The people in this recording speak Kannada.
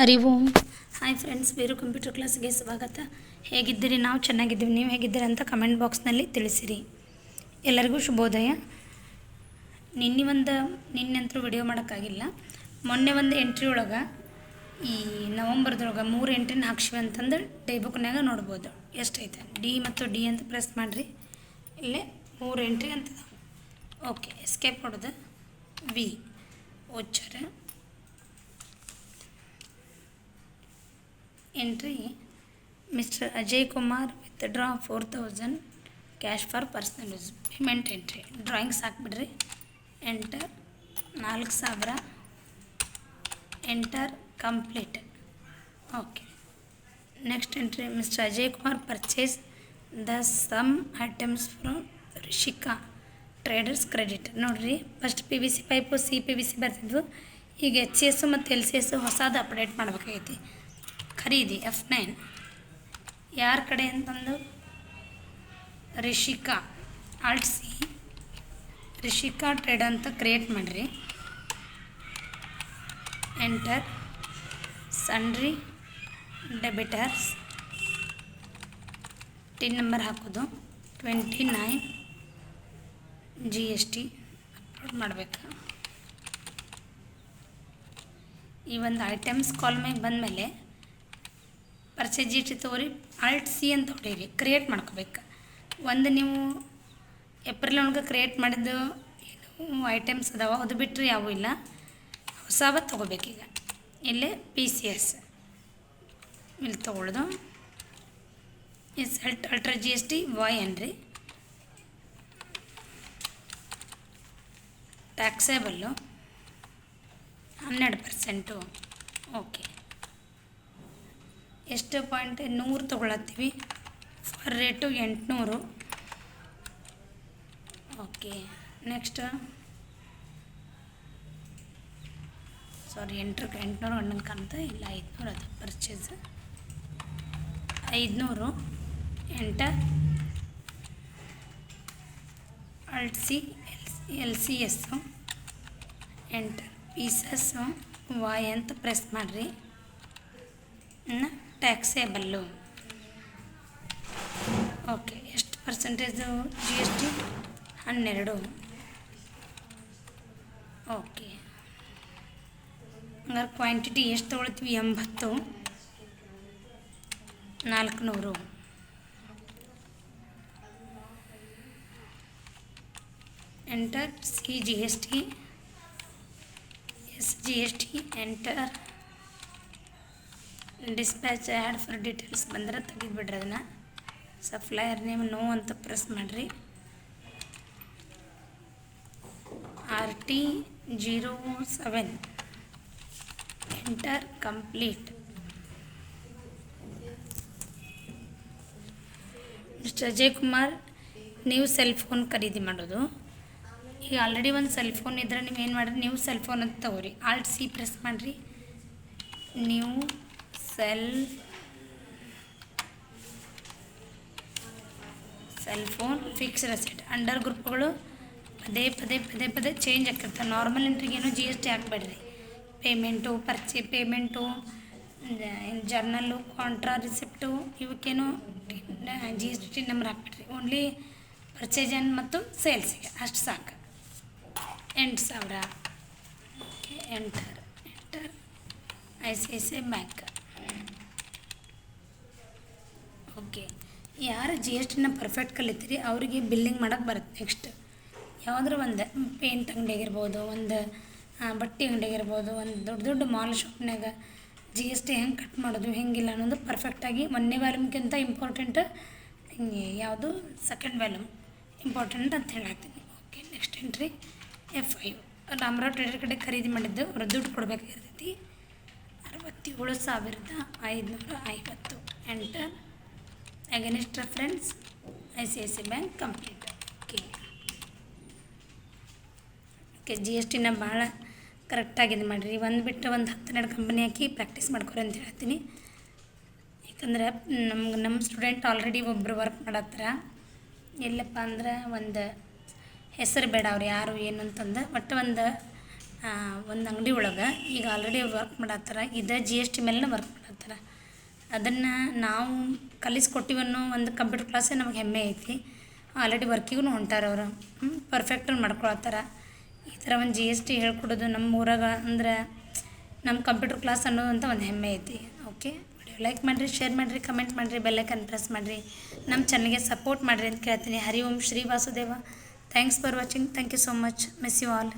ಅರಿವು. ಹಾಯ್ ಫ್ರೆಂಡ್ಸ್, ಬೇರು ಕಂಪ್ಯೂಟರ್ ಕ್ಲಾಸ್ಗೆ ಸ್ವಾಗತ. ಹೇಗಿದ್ದೀರಿ? ನಾವು ಚೆನ್ನಾಗಿದ್ದೀವಿ. ನೀವು ಹೇಗಿದ್ದೀರಿ ಅಂತ ಕಮೆಂಟ್ ಬಾಕ್ಸ್ನಲ್ಲಿ ತಿಳಿಸಿರಿ. ಎಲ್ಲರಿಗೂ ಶುಭೋದಯ. ನಿನ್ನೆಂತರೂ ವಿಡಿಯೋ ಮಾಡೋಕ್ಕಾಗಿಲ್ಲ. ಮೊನ್ನೆ ಒಂದು ಎಂಟ್ರಿ ಒಳಗೆ ಈ ನವಂಬರ್ದೊಳಗೆ 3 ಎಂಟ್ರಿನ ಹಾಕ್ಸಿವಿ ಅಂತಂದು ಡೇ ಬುಕ್ನಾಗ ನೋಡ್ಬೋದು. ಎಷ್ಟೈತೆ ಡಿ ಮತ್ತು ಡಿ ಅಂತ ಪ್ರೆಸ್ ಮಾಡಿರಿ. ಇಲ್ಲೇ 3 ಎಂಟ್ರಿ ಅಂತದ. ಓಕೆ, ಎಸ್ಕೇಪ್ ಹೊಡೆದು voucher entry mister Ajay Kumar withdraw 4000 cash for personal use. Payment entry drawings ಹಾಕ್ಬಿಡ್ರಿ. Enter 4000 enter complete. Okay, next entry mister Ajay Kumar purchase the some items from Rishika traders credit. ನೋಡಿರಿ, ಫಸ್ಟ್ PVC ಪೈಪು CPVC ಬರ್ತಿದ್ವು. ಈಗ HCS ಮತ್ತು LCS ಹೊಸದು ಅಪ್ಡೇಟ್ ಮಾಡಬೇಕಾಗೈತಿ. ಖರೀದಿ F9 ಯಾರ ಕಡೆ ಅಂತಂದು Rishika alt C Rishika trade ಅಂತ ಕ್ರಿಯೇಟ್ ಮಾಡಿರಿ. Enter sundry debtors TIN number ಹಾಕೋದು 29 GST ಅಪ್ಲೋಡ್ ಮಾಡಬೇಕು. ಈ ಒಂದು ಐಟಮ್ಸ್ ಕಾಲಮಿಗೆ ಬಂದಮೇಲೆ ಪರ್ಚೇಸ್ GST ತೊಗೊರಿ. ಆಲ್ಟ್ ಸಿ ಅಂತ ಹೊಡೀರಿ, ಕ್ರಿಯೇಟ್ ಮಾಡ್ಕೋಬೇಕು. ಒಂದು ನೀವು ಏಪ್ರಿಲ್ ಒಳಗೆ ಕ್ರಿಯೇಟ್ ಮಾಡಿದ್ದು ಏನು ಐಟಮ್ಸ್ ಅದಾವ, ಅದು ಬಿಟ್ಟರೆ ಯಾವೂ ಇಲ್ಲ. ಹೊಸವ ತೊಗೋಬೇಕೀಗ. ಇಲ್ಲೇ PCS ಇಲ್ಲಿ ತೊಗೊಳ್ದು ಅಲ್ಟ್ರಾ GST Y ಅನ್ರಿ. ಟ್ಯಾಕ್ಸೇಬಲ್ಲು 12%. ಓಕೆ, ಎಷ್ಟು ಪಾಯಿಂಟ್ 100 ತೊಗೊಳತ್ತೀವಿ. For rate 800. ಓಕೆ, ನೆಕ್ಸ್ಟ್ ಸಾರಿ 800 ಹಣ್ಣನ್ನು ಕಾಣ್ತಾ ಇಲ್ಲ, 500 ಅದು purchase 500. Enter alt C LCS enter pieces Y ಅಂತ ಪ್ರೆಸ್ ಮಾಡಿರಿ. ಟ್ಯಾಕ್ಸೇಬಲ್ಲು. ಓಕೆ, ಎಷ್ಟು ಪರ್ಸೆಂಟೇಜು GST? 12. ಓಕೆ, ಹಂಗಾರೆ ಕ್ವಾಂಟಿಟಿ ಎಷ್ಟು ತೊಗೊಳ್ತೀವಿ? 80. 400. Enter CGST SGST enter dispatch add for details ಬಂದರೆ ತೆಗೆದುಬಿಡ್ರಿ. ಅದನ್ನು ಸಪ್ಲೈಯರ್ ನೇಮ್ ನೋ ಅಂತ ಪ್ರೆಸ್ ಮಾಡಿರಿ. RT07 enter complete. Mister Ajay Kumar, ನೀವು ಸೆಲ್ ಫೋನ್ ಖರೀದಿ ಮಾಡೋದು. ಈಗ ಆಲ್ರೆಡಿ ಒಂದು ಸೆಲ್ ಫೋನ್ ಇದ್ದರೆ ನೀವು ಏನು ಮಾಡಿರಿ, ನೀವು ಸೆಲ್ ಫೋನ್ ಅಂತ ತಗೋರಿ. ಆಲ್ಟ್ ಸಿ ಪ್ರೆಸ್ ಮಾಡಿರಿ. ನೀವು cell phone fixed asset. Under ಗ್ರೂಪ್ಗಳು ಪದೇ ಚೇಂಜ್ ಆಗಿರ್ತವೆ. ನಾರ್ಮಲ್ ಎಂಟ್ರಿಗೇನು GST ಹಾಕಬೇಡ್ರಿ. Payment payment journal contra receipt ಇವಕ್ಕೇನು GST ನಂಬರ್ ಹಾಕ್ಬಿಡ್ರಿ. ಓನ್ಲಿ ಪರ್ಚೇಸ್ ಮತ್ತು ಸೇಲ್ಸಿಗೆ ಅಷ್ಟು ಸಾಕು. 8000. Okay, enter ICICI bank. Okay, ಯಾರು GSTನ ಪರ್ಫೆಕ್ಟ್ ಕಲಿತೀರಿ ಅವರಿಗೆ ಬಿಲ್ಲಿಂಗ್ ಮಾಡೋಕ್ಕೆ ಬರುತ್ತೆ. ನೆಕ್ಸ್ಟ್ ಯಾವುದಾದ್ರು ಒಂದು ಪೇಂಟ್ ಅಂಗಡಿಯಾಗಿರ್ಬೋದು, ಒಂದು ಬಟ್ಟೆ ಅಂಗಡಿಯಾಗಿರ್ಬೋದು, ಒಂದು ದೊಡ್ಡ ಮಾಲ್ ಶಾಪ್ನಾಗ GST ಹೆಂಗೆ ಕಟ್ ಮಾಡೋದು ಹೆಂಗಿಲ್ಲ ಅನ್ನೋದು ಪರ್ಫೆಕ್ಟಾಗಿ 1ನೇ ವ್ಯಾಲ್ಯೂಮ್ಗಿಂತ ಇಂಪಾರ್ಟೆಂಟ್ ಯಾವುದು ಸೆಕೆಂಡ್ ವ್ಯಾಲ್ಯೂಮ್ ಇಂಪಾರ್ಟೆಂಟ್ ಅಂತ ಹೇಳಾಕ್ತೀನಿ. Okay, next entry F5 Ramarao trader ಕಡೆ ಖರೀದಿ ಮಾಡಿದ್ದು ಅವ್ರ ದುಡ್ಡು ಕೊಡಬೇಕಾಗಿರ್ತೈತಿ. 67,550. Enter against reference ICICI bank complete. Okay, GSTನ ಭಾಳ ಕರೆಕ್ಟಾಗಿದೆ ಮಾಡಿರಿ. ಒಂದು ಬಿಟ್ಟು ಒಂದು 10-12 ಕಂಪನಿ ಹಾಕಿ ಪ್ರಾಕ್ಟೀಸ್ ಮಾಡ್ಕೊರಿ ಅಂತ ಹೇಳ್ತೀನಿ. ಯಾಕಂದ್ರೆ ನಮ್ಮ ಸ್ಟೂಡೆಂಟ್ ಆಲ್ರೆಡಿ ಒಬ್ಬರು ವರ್ಕ್ ಮಾಡತ್ತಾರ. ಎಲ್ಲಪ್ಪ ಅಂದ್ರೆ ಒಂದು ಹೆಸರು ಬೇಡ ಅವ್ರು ಯಾರು ಏನು ಅಂತಂದು, ಒಟ್ಟು ಒಂದು ಒಂದು ಅಂಗಡಿ ಒಳಗೆ ಈಗ ಆಲ್ರೆಡಿ ವರ್ಕ್ ಮಾಡತ್ತಾರ, ಇದೇ ಜಿ ಎಸ್ ಟಿ ಮೇಲೇ ವರ್ಕ್ ಮಾಡತ್ತಾರ. ಅದನ್ನು ನಾವು ಕಲಿಸ್ಕೊಟ್ಟಿವನ್ನೋ ಒಂದು ಕಂಪ್ಯೂಟರ್ ಕ್ಲಾಸೇ ನಮಗೆ ಹೆಮ್ಮೆ ಐತಿ. ಆಲ್ರೆಡಿ ವರ್ಕಿಗೂ ಹೊಂಟಾರ ಅವರು, ಪರ್ಫೆಕ್ಟಾಗಿ ಮಾಡ್ಕೊಳತ್ತಾರ. ಈ ಥರ ಒಂದು ಜಿ ಎಸ್ ಟಿ ಹೇಳ್ಕೊಡೋದು ನಮ್ಮ ಊರಾಗ ಅಂದ್ರೆ ನಮ್ಮ ಕಂಪ್ಯೂಟರ್ ಕ್ಲಾಸ್ ಅನ್ನೋದಂತ ಒಂದು ಹೆಮ್ಮೆ ಐತಿ. ಓಕೆ, ವಿಡಿಯೋ ಲೈಕ್ ಮಾಡಿರಿ, ಶೇರ್ ಮಾಡಿರಿ, ಕಮೆಂಟ್ ಮಾಡಿರಿ, ಬೆಲ್ಲೈಕನ್ ಪ್ರೆಸ್ ಮಾಡಿರಿ, ನಮ್ಮ ಚಾನಲ್ಗೆ ಸಪೋರ್ಟ್ ಮಾಡಿರಿ ಅಂತ ಕೇಳ್ತೀನಿ. Hari Om Shri Vasudeva. Thanks for watching. Thank you so much. Miss you all.